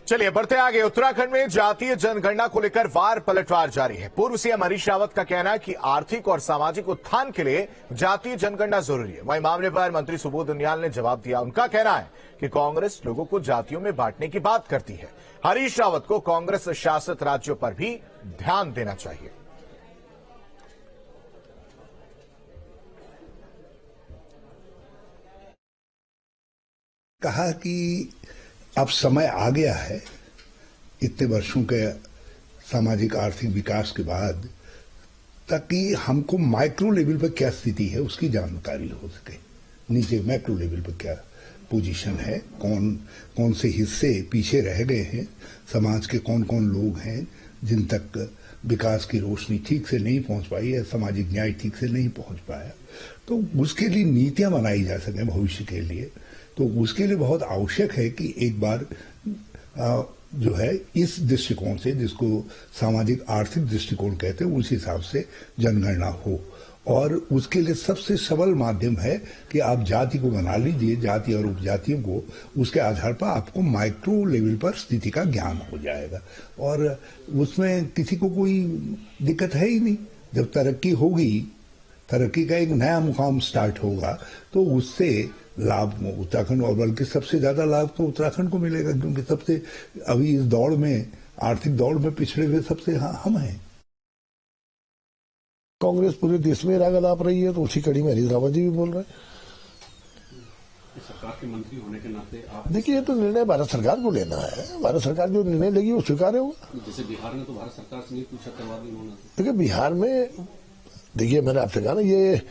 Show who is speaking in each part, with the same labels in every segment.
Speaker 1: चलिए बढ़ते आगे। उत्तराखंड में जातीय जनगणना को लेकर वार पलटवार जारी है। पूर्व सीएम हरीश रावत का कहना है कि आर्थिक और सामाजिक उत्थान के लिए जातीय जनगणना जरूरी है। वहीं मामले पर मंत्री सुबोध उनियाल ने जवाब दिया। उनका कहना है कि कांग्रेस लोगों को जातियों में बांटने की बात करती है। हरीश रावत को कांग्रेस शासित राज्यों पर भी ध्यान देना चाहिए।
Speaker 2: कहा कि अब समय आ गया है, इतने वर्षों के सामाजिक आर्थिक विकास के बाद, ताकि हमको माइक्रो लेवल पर क्या स्थिति है उसकी जानकारी हो सके। नीचे मैक्रो लेवल पर क्या पोजीशन है, कौन से हिस्से पीछे रह गए हैं, समाज के कौन कौन लोग हैं जिन तक विकास की रोशनी ठीक से नहीं पहुंच पाई है, सामाजिक न्याय ठीक से नहीं पहुंच पाया, तो उसके लिए नीतियां बनाई जा सके भविष्य के लिए। तो उसके लिए बहुत आवश्यक है कि एक बार जो है इस दृष्टिकोण से, जिसको सामाजिक आर्थिक दृष्टिकोण कहते हैं, उस हिसाब से जनगणना हो। और उसके लिए सबसे सबल माध्यम है कि आप जाति को बना लीजिए, जाति और उपजातियों को, उसके आधार पर आपको माइक्रो लेवल पर स्थिति का ज्ञान हो जाएगा और उसमें किसी को कोई दिक्कत है ही नहीं। जब तरक्की होगी, तरक्की का एक नया मुकाम स्टार्ट होगा, तो उससे लाभ उत्तराखंड, और बल्कि सबसे ज्यादा लाभ तो उत्तराखंड को मिलेगा, क्योंकि सबसे अभी इस दौड़ में, आर्थिक दौड़ में पिछड़े हुए सबसे हम हैं।
Speaker 3: कांग्रेस पूरे देश में राग अलाप रही है, तो उसी कड़ी में हरीश रावत जी भी बोल रहे हैं।
Speaker 4: सरकार के मंत्री होने के नाते आप
Speaker 3: देखिए, ये तो निर्णय भारत सरकार को लेना है। भारत सरकार जो निर्णय लेगी वो स्वीकार्य होगा।
Speaker 4: जैसे बिहार में तो भारत सरकार से नहीं पूछा करवा दी उन्होंने।
Speaker 3: देखिए बिहार में, देखिए मैंने आपसे कहा ना, ये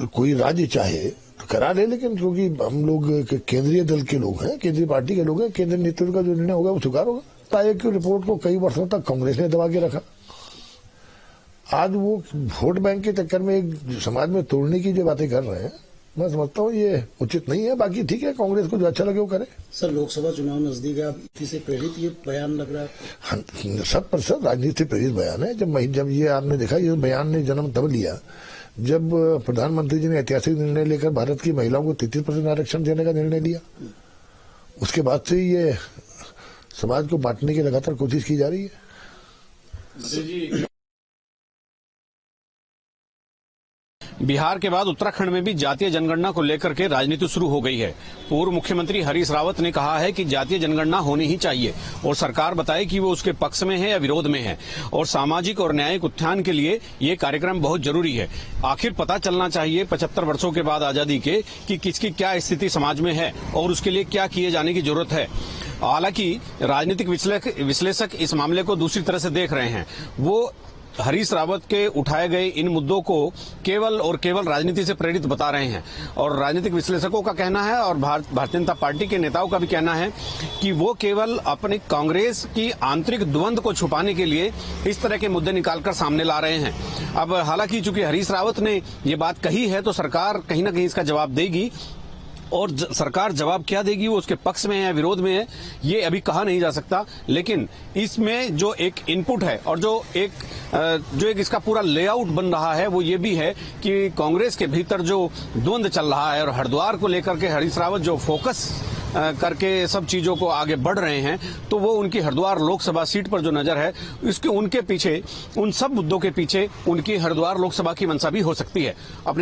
Speaker 3: कोई राज्य चाहे तो करा ले, लेकिन क्योंकि हम लोग केंद्रीय दल के लोग हैं, केंद्रीय पार्टी के लोग हैं, केंद्रीय नेतृत्व का जो निर्णय होगा वो स्वीकार होगा। आयोग की रिपोर्ट को कई वर्षों तक कांग्रेस ने दबा के रखा। आज वो वोट बैंक के चक्कर में एक समाज में तोड़ने की जो बातें कर रहे हैं, मैं समझता हूँ ये उचित नहीं है। बाकी ठीक है, कांग्रेस को जो अच्छा लगे वो करे।
Speaker 5: सर, लोकसभा चुनाव नजदीक है, इसी से प्रेरित ये बयान लग रहा है?
Speaker 3: 100% राजनीति से प्रेरित बयान है। जब ये आपने देखा, ये बयान ने जन्म तब लिया जब प्रधानमंत्री जी ने ऐतिहासिक निर्णय लेकर भारत की महिलाओं को 33% आरक्षण देने का निर्णय लिया। उसके बाद से ये समाज को बांटने की लगातार कोशिश की जा रही है।
Speaker 4: बिहार के बाद उत्तराखंड में भी जातीय जनगणना को लेकर के राजनीति शुरू हो गई है। पूर्व मुख्यमंत्री हरीश रावत ने कहा है कि जातीय जनगणना होनी ही चाहिए और सरकार बताए कि वो उसके पक्ष में है या विरोध में है, और सामाजिक और न्यायिक उत्थान के लिए ये कार्यक्रम बहुत जरूरी है। आखिर पता चलना चाहिए 75 वर्षों के बाद आजादी के कि किसकी क्या स्थिति समाज में है और उसके लिए क्या किए जाने की जरूरत है। हालांकि राजनीतिक विश्लेषक इस मामले को दूसरी तरह से देख रहे हैं। वो हरीश रावत के उठाए गए इन मुद्दों को केवल और केवल राजनीति से प्रेरित बता रहे हैं, और राजनीतिक विश्लेषकों का कहना है और भारतीय जनता पार्टी के नेताओं का भी कहना है कि वो केवल अपनी कांग्रेस की आंतरिक द्वंद्व को छुपाने के लिए इस तरह के मुद्दे निकालकर सामने ला रहे हैं। अब हालांकि चूंकि हरीश रावत ने ये बात कही है, तो सरकार कहीं ना कहीं इसका जवाब देगी, और सरकार जवाब क्या देगी, वो उसके पक्ष में है या विरोध में है, ये अभी कहा नहीं जा सकता। लेकिन इसमें जो एक इनपुट है और जो एक इसका पूरा लेआउट बन रहा है, वो ये भी है कि कांग्रेस के भीतर जो द्वंद्व चल रहा है और हरिद्वार को लेकर के हरीश रावत जो फोकस करके सब चीजों को आगे बढ़ रहे हैं, तो वो उनकी हरिद्वार लोकसभा सीट पर जो नजर है, उनके पीछे, उन सब मुद्दों के पीछे उनकी हरिद्वार लोकसभा की मंशा भी हो सकती है। अपने